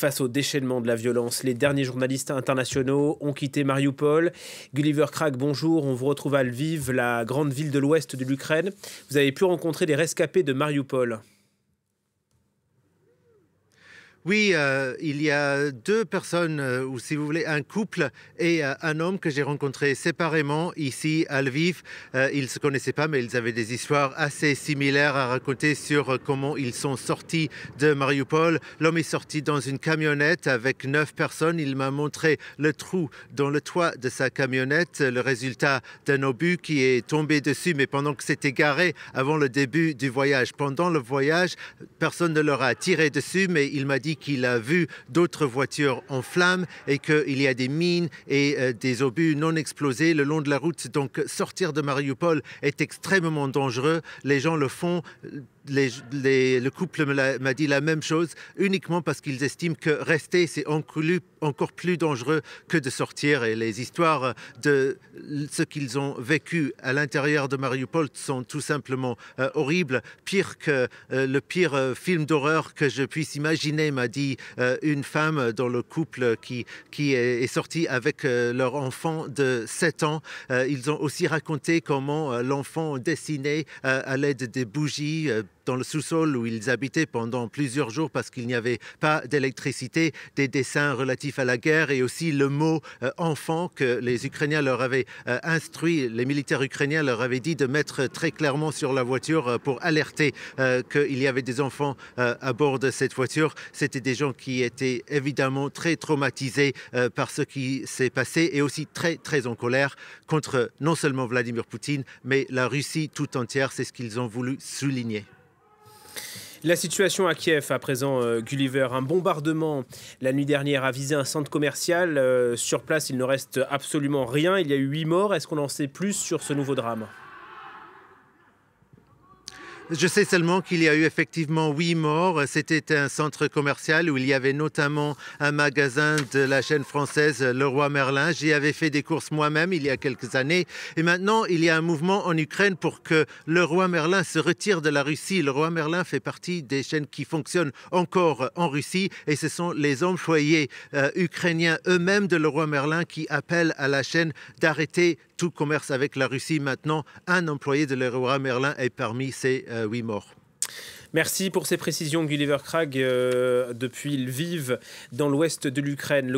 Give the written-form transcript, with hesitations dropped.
Face au déchaînement de la violence, les derniers journalistes internationaux ont quitté Mariupol. Gulliver Krag, bonjour. On vous retrouve à Lviv, la grande ville de l'ouest de l'Ukraine. Vous avez pu rencontrer des rescapés de Mariupol. Oui, il y a deux personnes, ou si vous voulez, un couple et un homme que j'ai rencontré séparément ici à Lviv. Ils ne se connaissaient pas, mais ils avaient des histoires assez similaires à raconter sur comment ils sont sortis de Mariupol. L'homme est sorti dans une camionnette avec 9 personnes. Il m'a montré le trou dans le toit de sa camionnette, le résultat d'un obus qui est tombé dessus, mais pendant que c'était garé avant le début du voyage. Pendant le voyage, personne ne leur a tiré dessus, mais il m'a dit qu'il a vu d'autres voitures en flammes et qu'il y a des mines et des obus non explosés le long de la route. Donc sortir de Mariupol est extrêmement dangereux. Les gens le font. Le couple m'a dit la même chose, uniquement parce qu'ils estiment que rester, c'est encore plus dangereux que de sortir. Et les histoires de ce qu'ils ont vécu à l'intérieur de Mariupol sont tout simplement horribles. Pire que le pire film d'horreur que je puisse imaginer, m'a dit une femme dans le couple qui est sortie avec leur enfant de 7 ans. Ils ont aussi raconté comment l'enfant dessinait à l'aide des bougies dans le sous-sol où ils habitaient pendant plusieurs jours parce qu'il n'y avait pas d'électricité, des dessins relatifs à la guerre et aussi le mot enfant que les Ukrainiens leur avaient instruit, les militaires ukrainiens leur avaient dit de mettre très clairement sur la voiture pour alerter qu'il y avait des enfants à bord de cette voiture. C'était des gens qui étaient évidemment très traumatisés par ce qui s'est passé et aussi très très en colère contre non seulement Vladimir Poutine mais la Russie tout entière. C'est ce qu'ils ont voulu souligner. La situation à Kiev, à présent, Gulliver, un bombardement la nuit dernière a visé un centre commercial. Sur place, il ne reste absolument rien. Il y a eu 8 morts. Est-ce qu'on en sait plus sur ce nouveau drame ? Je sais seulement qu'il y a eu effectivement 8 morts. C'était un centre commercial où il y avait notamment un magasin de la chaîne française Leroy Merlin. J'y avais fait des courses moi-même il y a quelques années. Et maintenant, il y a un mouvement en Ukraine pour que Leroy Merlin se retire de la Russie. Leroy Merlin fait partie des chaînes qui fonctionnent encore en Russie. Et ce sont les employés ukrainiens eux-mêmes de Leroy Merlin qui appellent à la chaîne d'arrêter tout commerce avec la Russie. Maintenant, un employé de Leroy Merlin est parmi ces 8 morts. Merci pour ces précisions, Gulliver Krag, depuis Lviv, dans l'ouest de l'Ukraine.